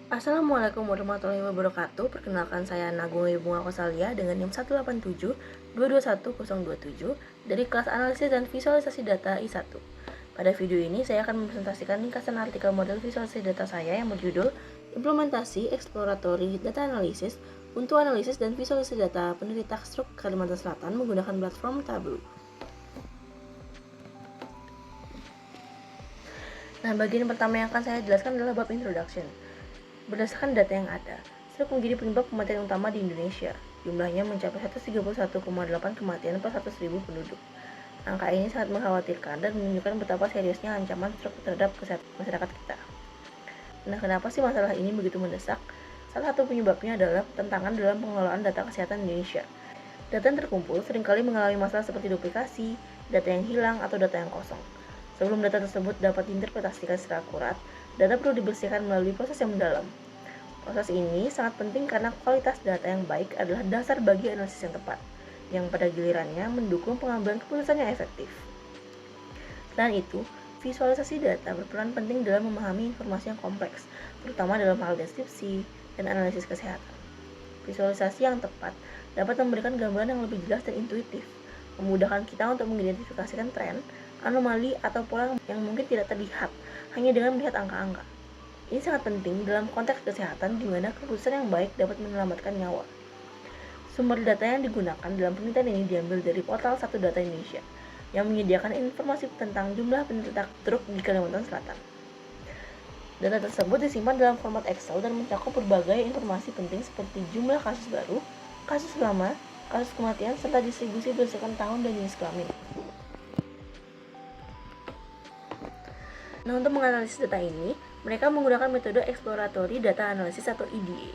Assalamualaikum warahmatullahi wabarakatuh. Perkenalkan saya Nagung Bunga Kosalia dengan NIM 187221027 dari kelas Analisis dan Visualisasi Data I1. Pada video ini saya akan mempresentasikan ringkasan artikel model visualisasi data saya yang berjudul Implementasi Exploratory Data Analysis untuk analisis dan visualisasi data penderita stroke Kalimantan Selatan menggunakan platform Tableau. Nah, bagian pertama yang akan saya jelaskan adalah bab introduction. Berdasarkan data yang ada, stroke menjadi penyebab kematian utama di Indonesia. Jumlahnya mencapai 131,8 kematian per 100.000 penduduk. Angka ini sangat mengkhawatirkan dan menunjukkan betapa seriusnya ancaman stroke terhadap kesehatan masyarakat kita. Nah, kenapa sih masalah ini begitu mendesak? Salah satu penyebabnya adalah tantangan dalam pengelolaan data kesehatan Indonesia. Data yang terkumpul seringkali mengalami masalah seperti duplikasi, data yang hilang, atau data yang kosong. Sebelum data tersebut dapat diinterpretasikan secara akurat, data perlu dibersihkan melalui proses yang mendalam. Proses ini sangat penting karena kualitas data yang baik adalah dasar bagi analisis yang tepat, yang pada gilirannya mendukung pengambilan keputusan yang efektif. Selain itu, visualisasi data berperan penting dalam memahami informasi yang kompleks, terutama dalam hal deskripsi dan analisis kesehatan. Visualisasi yang tepat dapat memberikan gambaran yang lebih jelas dan intuitif, memudahkan kita untuk mengidentifikasikan tren, anomali, atau pola yang mungkin tidak terlihat hanya dengan melihat angka-angka. Ini sangat penting dalam konteks kesehatan di mana keputusan yang baik dapat menyelamatkan nyawa. Sumber data yang digunakan dalam penelitian ini diambil dari portal Satu Data Indonesia yang menyediakan informasi tentang jumlah penderita stroke di Kalimantan Selatan. Data tersebut disimpan dalam format Excel dan mencakup berbagai informasi penting seperti jumlah kasus baru, kasus lama, kasus kematian, serta distribusi berdasarkan tahun dan jenis kelamin. Nah, untuk menganalisis data ini, mereka menggunakan metode Exploratory Data Analysis atau EDA.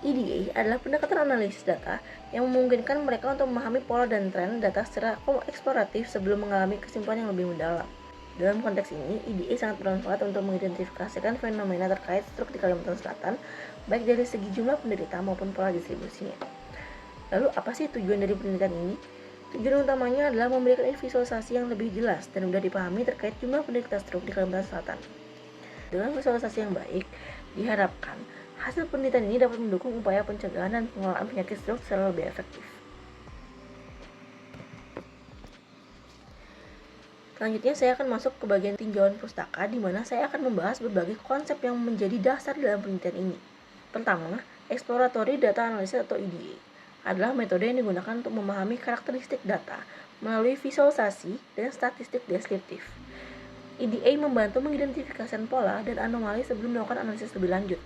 EDA adalah pendekatan analisis data yang memungkinkan mereka untuk memahami pola dan tren data secara eksploratif sebelum mengalami kesimpulan yang lebih mendalam. Dalam konteks ini, EDA sangat bermanfaat untuk mengidentifikasikan fenomena terkait stroke di Kalimantan Selatan, baik dari segi jumlah penderita maupun pola distribusinya. Lalu, apa sih tujuan dari penelitian ini? Tujuan utamanya adalah memberikan visualisasi yang lebih jelas dan mudah dipahami terkait jumlah penderita stroke di Kalimantan Selatan. Dengan visualisasi yang baik, diharapkan hasil penelitian ini dapat mendukung upaya pencegahan dan pengelolaan penyakit stroke secara lebih efektif. Selanjutnya saya akan masuk ke bagian tinjauan pustaka di mana saya akan membahas berbagai konsep yang menjadi dasar dalam penelitian ini. Pertama, Exploratory Data Analysis atau EDA adalah metode yang digunakan untuk memahami karakteristik data melalui visualisasi dan statistik deskriptif. EDA membantu mengidentifikasi pola dan anomali sebelum melakukan analisis lebih lanjut,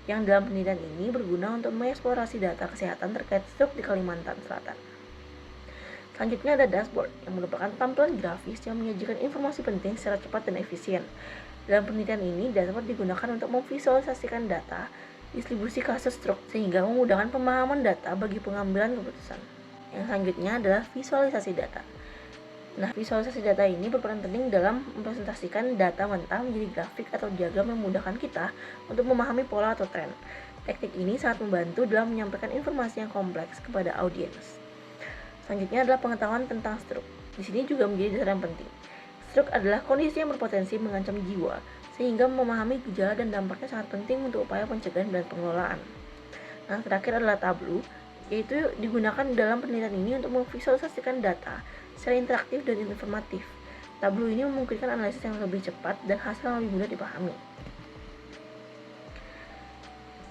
yang dalam penelitian ini berguna untuk mengeksplorasi data kesehatan terkait stroke di Kalimantan Selatan. Selanjutnya ada dashboard, yang merupakan tampilan grafis yang menyajikan informasi penting secara cepat dan efisien. Dalam penelitian ini, dashboard digunakan untuk memvisualisasikan data distribusi kasus stroke sehingga memudahkan pemahaman data bagi pengambilan keputusan. Yang selanjutnya adalah visualisasi data. Nah, visualisasi data ini berperan penting dalam mempresentasikan data mentah menjadi grafik atau diagram yang memudahkan kita untuk memahami pola atau tren. Teknik ini sangat membantu dalam menyampaikan informasi yang kompleks kepada audiens. Selanjutnya adalah pengetahuan tentang stroke. Di sini juga menjadi dasar yang penting. Stroke adalah kondisi yang berpotensi mengancam jiwa, sehingga memahami gejala dan dampaknya sangat penting untuk upaya pencegahan dan pengelolaan. Nah, terakhir adalah Tableau, yaitu digunakan dalam penelitian ini untuk memvisualisasikan data secara interaktif dan informatif. Tableau ini memungkinkan analisis yang lebih cepat dan hasil yang lebih mudah dipahami.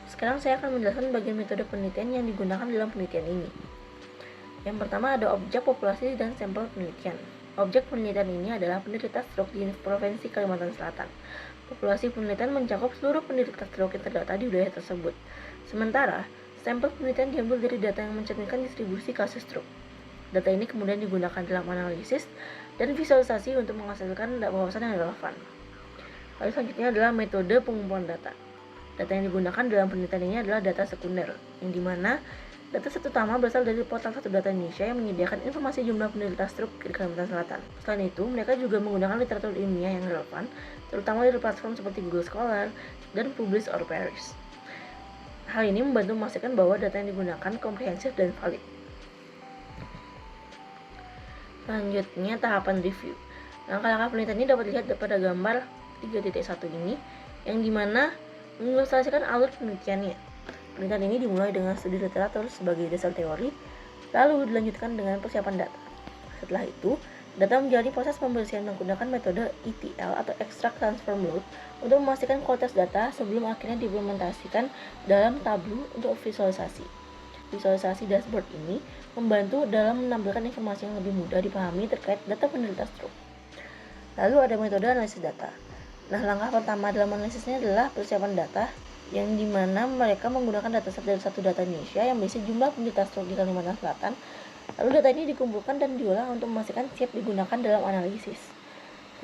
Sekarang saya akan menjelaskan bagian metode penelitian yang digunakan dalam penelitian ini. Yang pertama ada objek populasi dan sampel penelitian. Objek penelitian ini adalah penderita stroke di Provinsi Kalimantan Selatan. Populasi penelitian mencakup seluruh penderita stroke yang terdata di wilayah tersebut. Sementara, sampel penelitian diambil dari data yang mencerminkan distribusi kasus stroke. Data ini kemudian digunakan dalam analisis dan visualisasi untuk menghasilkan wawasan yang relevan. Lalu selanjutnya adalah metode pengumpulan data. Data yang digunakan dalam penelitian ini adalah data sekunder, yang dimana data utama berasal dari portal Satu Data Indonesia yang menyediakan informasi jumlah penderita stroke di Kalimantan Selatan. Selain itu, mereka juga menggunakan literatur ilmiah yang relevan, terutama dari platform seperti Google Scholar dan Publish or Perish. Hal ini membantu memastikan bahwa data yang digunakan komprehensif dan valid. Selanjutnya, tahapan review. Langkah-langkah penelitian ini dapat dilihat pada gambar 3.1 ini, yang dimana mengilustrasikan alur penelitiannya. Penelitian ini dimulai dengan studi literatur sebagai dasar teori, lalu dilanjutkan dengan persiapan data. Setelah itu, data menjalani proses pembersihan menggunakan metode ETL atau Extract Transform Load untuk memastikan kualitas data sebelum akhirnya diimplementasikan dalam Tableau untuk visualisasi. Visualisasi dashboard ini membantu dalam menampilkan informasi yang lebih mudah dipahami terkait data penderita stroke. Lalu ada metode analisis data. Nah, langkah pertama dalam analisisnya adalah persiapan data, yang dimana mereka menggunakan dataset dari satu data Indonesia yang berisi jumlah penderita stroke di Kalimantan Selatan. Lalu data ini dikumpulkan dan diolah untuk memastikan siap digunakan dalam analisis.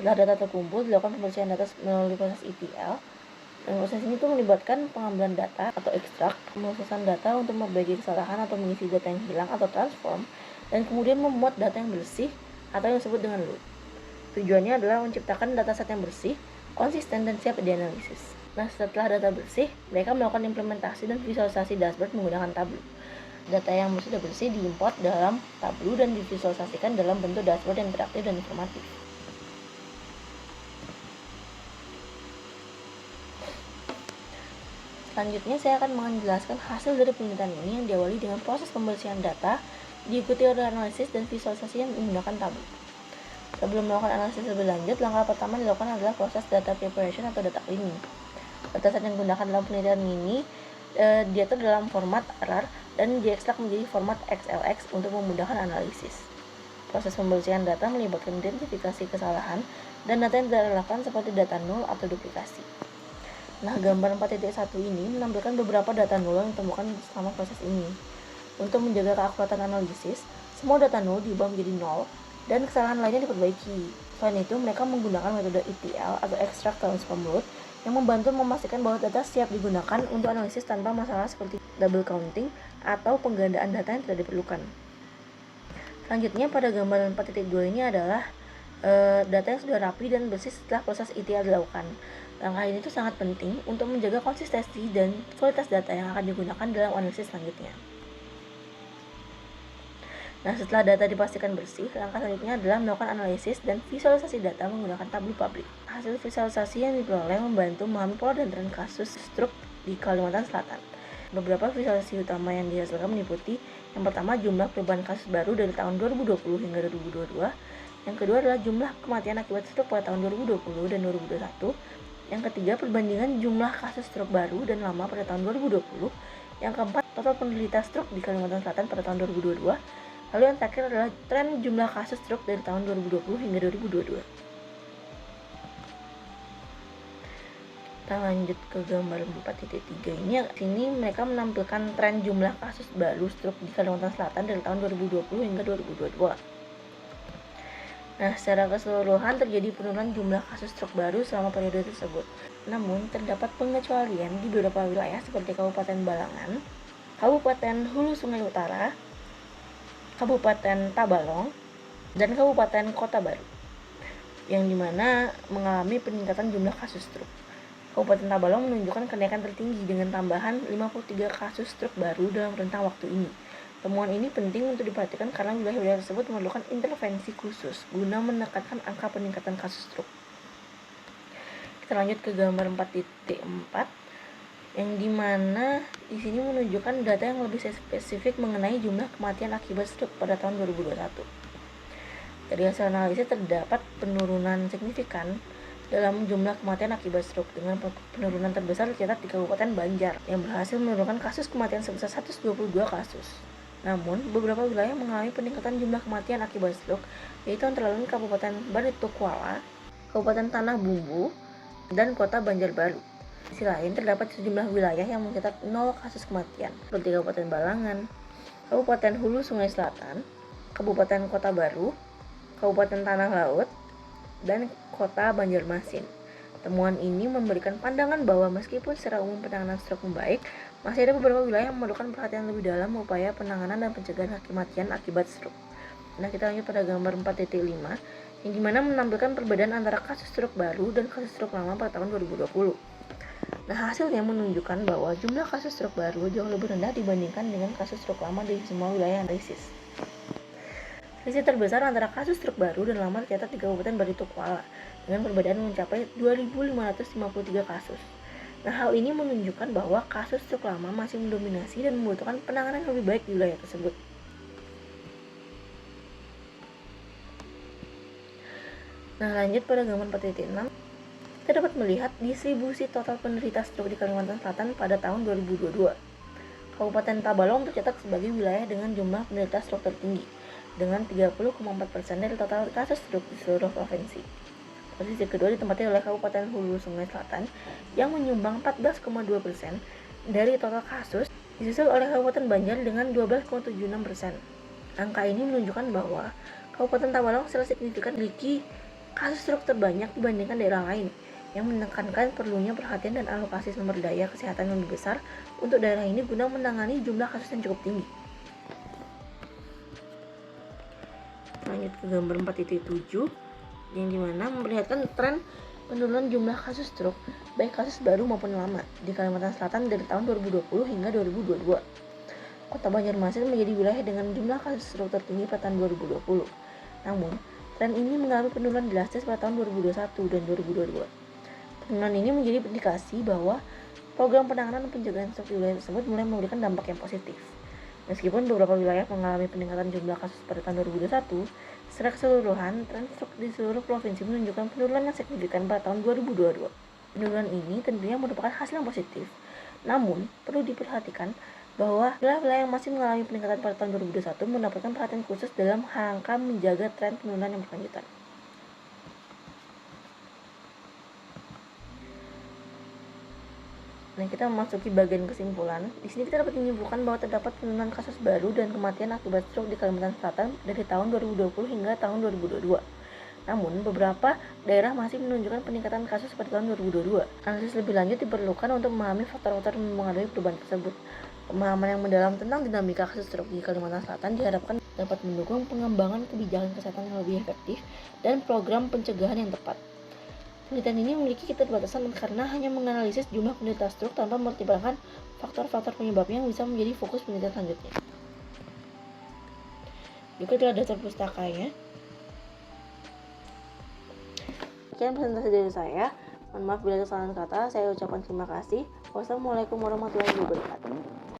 Setelah data terkumpul, dilakukan pembersihan data melalui proses ETL. Dan proses ini tuh melibatkan pengambilan data atau ekstrak, pemrosesan data untuk memperbaiki kesalahan atau mengisi data yang hilang atau transform, dan kemudian memuat data yang bersih atau yang disebut dengan load. Tujuannya adalah menciptakan dataset yang bersih, konsisten, dan siap dianalisis. Nah, setelah data bersih, mereka melakukan implementasi dan visualisasi dashboard menggunakan Tableau. Data yang sudah bersih diimport dalam Tableau dan divisualisasikan dalam bentuk dashboard yang interaktif dan informatif. Selanjutnya, saya akan menjelaskan hasil dari penelitian ini yang diawali dengan proses pembersihan data, diikuti oleh analisis dan visualisasi yang menggunakan Tableau. Sebelum melakukan analisis lebih lanjut, langkah pertama dilakukan adalah proses data preparation atau data cleaning. Dataset yang digunakan dalam penelitian ini diatur dalam format RAR dan diekstrak menjadi format XLX untuk memudahkan analisis. Proses pembersihan data melibatkan identifikasi kesalahan dan data yang tidak relevan seperti data nol atau duplikasi. Nah, gambar 4.1 ini menampilkan beberapa data nol yang ditemukan selama proses ini. Untuk menjaga keakuratan analisis, semua data nol diubah menjadi nol dan kesalahan lainnya diperbaiki. Selain itu, mereka menggunakan metode ETL atau Extract Transform Load yang membantu memastikan bahwa data siap digunakan untuk analisis tanpa masalah seperti double counting atau penggandaan data yang tidak diperlukan. Selanjutnya, pada gambar 4.2 ini adalah data yang sudah rapi dan bersih setelah proses ETL dilakukan. Langkah ini sangat penting untuk menjaga konsistensi dan kualitas data yang akan digunakan dalam analisis selanjutnya. Nah, setelah data dipastikan bersih, langkah selanjutnya adalah melakukan analisis dan visualisasi data menggunakan Tableau Public. Hasil visualisasi yang diperoleh membantu memahami pola dan tren kasus stroke di Kalimantan Selatan. Beberapa visualisasi utama yang dihasilkan meliputi yang pertama, jumlah perubahan kasus baru dari tahun 2020 hingga 2022. Yang kedua adalah jumlah kematian akibat stroke pada tahun 2020 dan 2021. Yang ketiga, perbandingan jumlah kasus stroke baru dan lama pada tahun 2020. Yang keempat, total penderita stroke di Kalimantan Selatan pada tahun 2022. Lalu yang terakhir adalah tren jumlah kasus stroke dari tahun 2020 hingga 2022. Kita lanjut ke gambar 4.3 ini. Sini mereka menampilkan tren jumlah kasus baru stroke di Kalimantan Selatan dari tahun 2020 hingga 2022. Nah, secara keseluruhan terjadi penurunan jumlah kasus stroke baru selama periode tersebut. Namun, terdapat pengecualian di beberapa wilayah seperti Kabupaten Balangan, Kabupaten Hulu Sungai Utara, Kabupaten Tabalong, dan Kabupaten Kota Baru, yang dimana mengalami peningkatan jumlah kasus stroke. Kabupaten Tabalong menunjukkan kenaikan tertinggi dengan tambahan 53 kasus stroke baru dalam rentang waktu ini. Temuan ini penting untuk diperhatikan karena wilayah-wilayah tersebut memerlukan intervensi khusus guna menekankan angka peningkatan kasus stroke. Kita lanjut ke gambar 4.4. yang dimana di sini menunjukkan data yang lebih spesifik mengenai jumlah kematian akibat stroke pada tahun 2021. Dari hasil analisis terdapat penurunan signifikan dalam jumlah kematian akibat stroke dengan penurunan terbesar tercatat di Kabupaten Banjar yang berhasil menurunkan kasus kematian sebesar 122 kasus. Namun, beberapa wilayah mengalami peningkatan jumlah kematian akibat stroke, yaitu antara lain Kabupaten Baritokwala, Kabupaten Tanah Bumbu, dan Kota Banjarbaru. Di sisi lain, terdapat sejumlah wilayah yang mencatat 0 kasus kematian, seperti Kabupaten Balangan, Kabupaten Hulu Sungai Selatan, Kabupaten Kota Baru, Kabupaten Tanah Laut, dan Kota Banjarmasin. Temuan ini memberikan pandangan bahwa meskipun secara umum penanganan stroke membaik, masih ada beberapa wilayah yang memerlukan perhatian lebih dalam upaya penanganan dan pencegahan kematian akibat stroke. Nah, kita lanjut pada gambar 4.5, yang dimana menampilkan perbedaan antara kasus stroke baru dan kasus stroke lama pada tahun 2020. Nah, hasilnya menunjukkan bahwa jumlah kasus stroke baru jauh lebih rendah dibandingkan dengan kasus stroke lama di semua wilayah analisis. Selisih terbesar antara kasus stroke baru dan lama tercatat di Kabupaten Baritokwala dengan perbedaan mencapai 2.553 kasus. Nah, hal ini menunjukkan bahwa kasus stroke lama masih mendominasi dan membutuhkan penanganan yang lebih baik di wilayah tersebut. Nah, lanjut pada gambar 4.6, kita dapat melihat distribusi total penderita stroke di Kalimantan Selatan pada tahun 2022. Kabupaten Tabalong tercatat sebagai wilayah dengan jumlah penderita stroke tertinggi, dengan 30,4% dari total kasus stroke di seluruh provinsi. Posisi kedua ditempati oleh Kabupaten Hulu Sungai Selatan yang menyumbang 14,2% dari total kasus, disusul oleh Kabupaten Banjar dengan 12,76%. Angka ini menunjukkan bahwa Kabupaten Tabalong secara signifikan memiliki kasus stroke terbanyak dibandingkan daerah lain, yang menekankan perlunya perhatian dan alokasi sumber daya kesehatan yang lebih besar untuk daerah ini guna menangani jumlah kasus yang cukup tinggi. Lanjut ke gambar 4.7, yang dimana memperlihatkan tren penurunan jumlah kasus stroke, baik kasus baru maupun lama, di Kalimantan Selatan dari tahun 2020 hingga 2022. Kota Banjarmasin menjadi wilayah dengan jumlah kasus stroke tertinggi pada tahun 2020. Namun, tren ini mengalami penurunan drastis pada tahun 2021 dan 2022. Penurunan ini menjadi indikasi bahwa program penanganan dan pencegahan stroke di wilayah tersebut mulai memberikan dampak yang positif. Meskipun beberapa wilayah mengalami peningkatan jumlah kasus pada tahun 2021, secara keseluruhan, tren stroke di seluruh provinsi menunjukkan penurunan yang signifikan pada tahun 2022. Penurunan ini tentunya merupakan hasil yang positif. Namun, perlu diperhatikan bahwa wilayah yang masih mengalami peningkatan pada tahun 2021 mendapatkan perhatian khusus dalam rangka menjaga tren penurunan yang berkelanjutan. Nah, kita memasuki bagian kesimpulan. Di sini kita dapat menyimpulkan bahwa terdapat penurunan kasus baru dan kematian akibat stroke di Kalimantan Selatan dari tahun 2020 hingga tahun 2022. Namun, beberapa daerah masih menunjukkan peningkatan kasus pada tahun 2022. Analisis lebih lanjut diperlukan untuk memahami faktor-faktor yang mempengaruhi perubahan tersebut. Pemahaman yang mendalam tentang dinamika kasus stroke di Kalimantan Selatan diharapkan dapat mendukung pengembangan kebijakan kesehatan yang lebih efektif dan program pencegahan yang tepat. Penelitian ini memiliki keterbatasan karena hanya menganalisis jumlah penderita stroke tanpa mempertimbangkan faktor-faktor penyebabnya yang bisa menjadi fokus penelitian selanjutnya. Juga adalah daftar pustakanya. Sekian presentasi dari saya. Mohon maaf bila ada kesalahan kata. Saya ucapkan terima kasih. Wassalamualaikum warahmatullahi wabarakatuh.